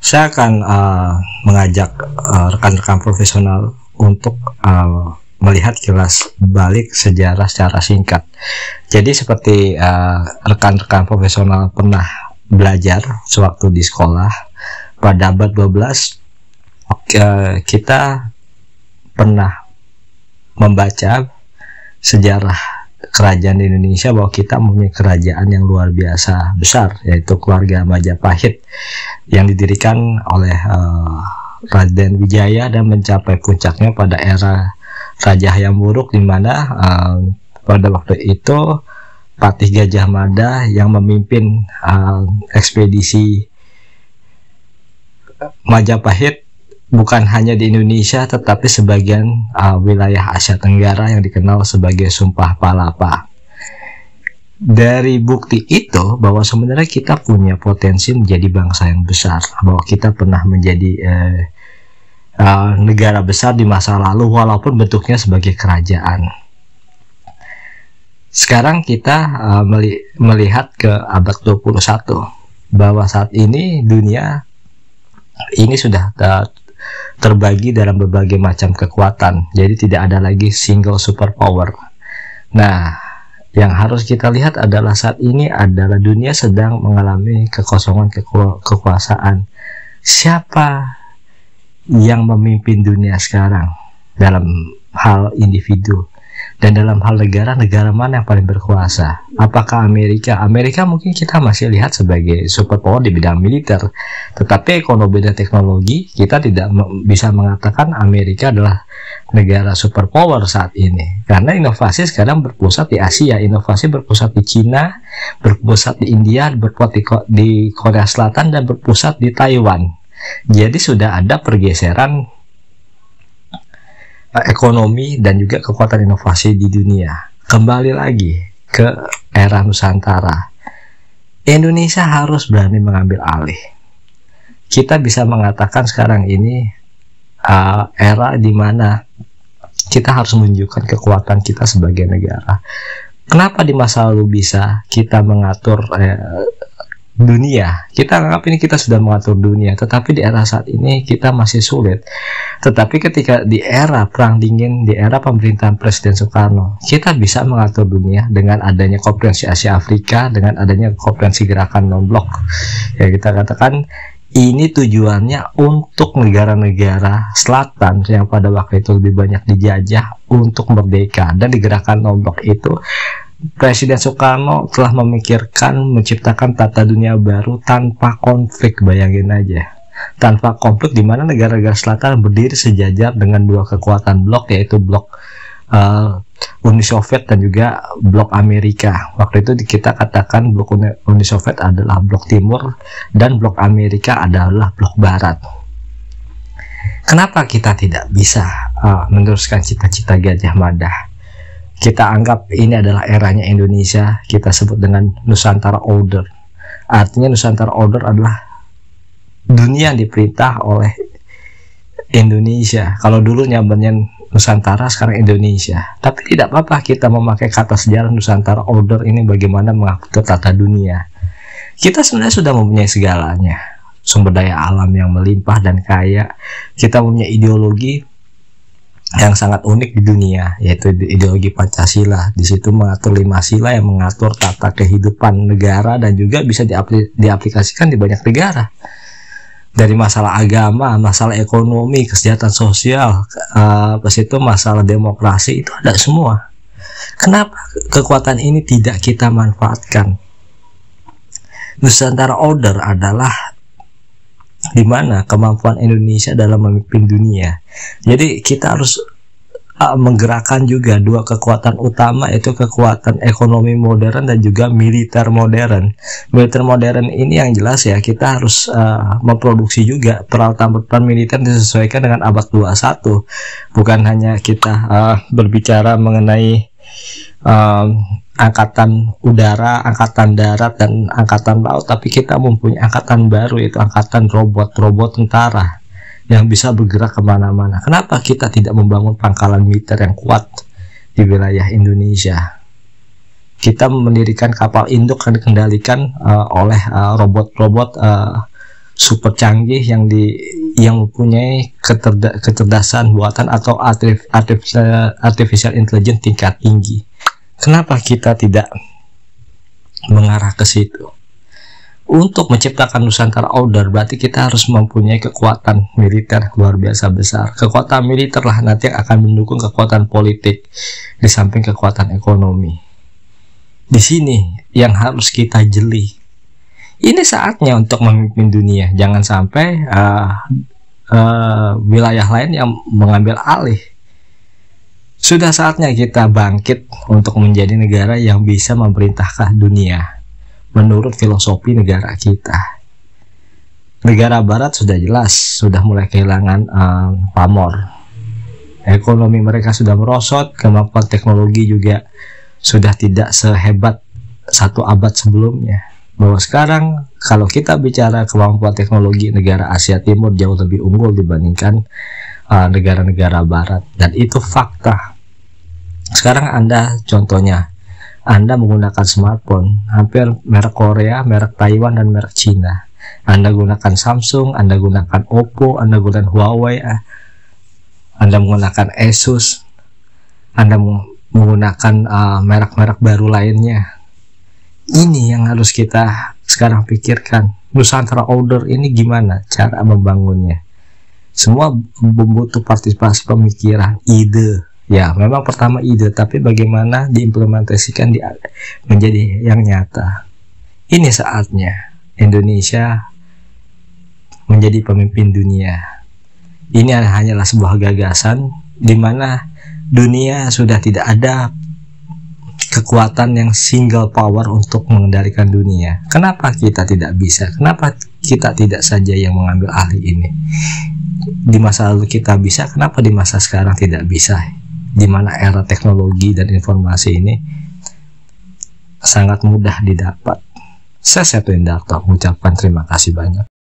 Saya akan mengajak rekan-rekan profesional untuk melihat kilas balik sejarah secara singkat. Jadi seperti rekan-rekan profesional pernah belajar sewaktu di sekolah pada abad 12, kita pernah membaca sejarah kerajaan di Indonesia bahwa kita mempunyai kerajaan yang luar biasa besar, yaitu keluarga Majapahit yang didirikan oleh Raden Wijaya dan mencapai puncaknya pada era Raja Hayam Wuruk, di mana pada waktu itu Patih Gajah Mada yang memimpin ekspedisi Majapahit bukan hanya di Indonesia tetapi sebagian wilayah Asia Tenggara yang dikenal sebagai Sumpah Palapa. Dari bukti itu bahwa sebenarnya kita punya potensi menjadi bangsa yang besar, bahwa kita pernah menjadi negara besar di masa lalu walaupun bentuknya sebagai kerajaan. Sekarang kita melihat ke abad 21 bahwa saat ini dunia ini sudah terbagi dalam berbagai macam kekuatan, jadi tidak ada lagi single superpower. Nah, yang harus kita lihat adalah saat ini adalah dunia sedang mengalami kekosongan kekuasaan. Siapa yang memimpin dunia sekarang dalam hal individu? Dan dalam hal negara mana yang paling berkuasa? Apakah Amerika? Amerika mungkin kita masih lihat sebagai superpower di bidang militer, tetapi ekonomi dan teknologi kita tidak bisa mengatakan Amerika adalah negara superpower saat ini, karena inovasi sekarang berpusat di Asia, inovasi berpusat di Cina, berpusat di India, berpusat di Korea Selatan, dan berpusat di Taiwan. Jadi sudah ada pergeseran ekonomi dan juga kekuatan inovasi di dunia. Kembali lagi ke era Nusantara, Indonesia harus berani mengambil alih. Kita bisa mengatakan sekarang ini era di mana kita harus menunjukkan kekuatan kita sebagai negara. Kenapa di masa lalu bisa kita mengatur dunia? Kita anggap ini kita sudah mengatur dunia, tetapi di era saat ini kita masih sulit. Tetapi ketika di era Perang Dingin, di era pemerintahan Presiden Soekarno, kita bisa mengatur dunia dengan adanya Konferensi Asia Afrika, dengan adanya Konferensi Gerakan Non-Blok. Ya, kita katakan ini tujuannya untuk negara-negara selatan yang pada waktu itu lebih banyak dijajah untuk merdeka. Dan di Gerakan Non-Blok itu Presiden Soekarno telah memikirkan menciptakan tata dunia baru tanpa konflik. Bayangin aja, tanpa konflik, di mana negara-negara selatan berdiri sejajar dengan dua kekuatan blok, yaitu blok Uni Soviet dan juga blok Amerika. Waktu itu kita katakan blok Uni Soviet adalah blok timur dan blok Amerika adalah blok barat. Kenapa kita tidak bisa meneruskan cita-cita Gajah Mada? Kita anggap ini adalah eranya Indonesia, kita sebut dengan Nusantara Order. Artinya Nusantara Order adalah dunia yang diperintah oleh Indonesia. Kalau dulu nyamannya Nusantara, sekarang Indonesia. Tapi tidak apa-apa kita memakai kata sejarah Nusantara Order ini bagaimana mengatur tata dunia. Kita sebenarnya sudah mempunyai segalanya, sumber daya alam yang melimpah dan kaya. Kita mempunyai ideologi yang sangat unik di dunia, yaitu ideologi Pancasila. Di situ mengatur 5 sila yang mengatur tata kehidupan negara dan juga bisa diaplikasikan di banyak negara. Dari masalah agama, masalah ekonomi, kesejahteraan sosial, plus itu masalah demokrasi, itu ada semua. Kenapa kekuatan ini tidak kita manfaatkan? Nusantara Order adalah di mana kemampuan Indonesia dalam memimpin dunia. Jadi kita harus menggerakkan juga dua kekuatan utama, yaitu kekuatan ekonomi modern dan juga militer modern. Militer modern ini yang jelas ya, kita harus memproduksi juga peralatan militer disesuaikan dengan abad 21. Bukan hanya kita berbicara mengenai angkatan udara, angkatan darat, dan angkatan laut, tapi kita mempunyai angkatan baru, yaitu angkatan robot tentara yang bisa bergerak kemana-mana. Kenapa kita tidak membangun pangkalan militer yang kuat di wilayah Indonesia? Kita mendirikan kapal induk yang dikendalikan oleh robot-robot super canggih yang mempunyai kecerdasan buatan atau artificial intelligence tingkat tinggi. Kenapa kita tidak mengarah ke situ? Untuk menciptakan Nusantara Order berarti kita harus mempunyai kekuatan militer luar biasa besar. Kekuatan militer lah nanti yang akan mendukung kekuatan politik di samping kekuatan ekonomi. Di sini yang harus kita jeli. Ini saatnya untuk memimpin dunia. Jangan sampai wilayah lain yang mengambil alih. Sudah saatnya kita bangkit untuk menjadi negara yang bisa memerintahkan dunia menurut filosofi negara kita. Negara barat sudah jelas, sudah mulai kehilangan pamor. Ekonomi mereka sudah merosot, kemampuan teknologi juga sudah tidak sehebat 1 abad sebelumnya. Bahwa sekarang kalau kita bicara kemampuan teknologi, negara Asia Timur jauh lebih unggul dibandingkan negara-negara barat. Dan itu fakta. Sekarang Anda contohnya, Anda menggunakan smartphone, hampir merek Korea, merek Taiwan, dan merek Cina. Anda gunakan Samsung, Anda gunakan Oppo, Anda gunakan Huawei, Anda menggunakan Asus, Anda menggunakan merek-merek baru lainnya. Ini yang harus kita sekarang pikirkan. Nusantara Order ini gimana cara membangunnya? Semua membutuh partisipasi pemikiran, ide. Ya, memang pertama ide, tapi bagaimana diimplementasikan menjadi yang nyata. Ini saatnya Indonesia menjadi pemimpin dunia. Ini hanyalah sebuah gagasan di mana dunia sudah tidak ada kekuatan yang single power untuk mengendalikan dunia. Kenapa kita tidak bisa? Kenapa kita tidak saja yang mengambil alih ini? Di masa lalu kita bisa, kenapa di masa sekarang tidak bisa? Di mana era teknologi dan informasi ini sangat mudah didapat. Saya Septian Darto mengucapkan terima kasih banyak.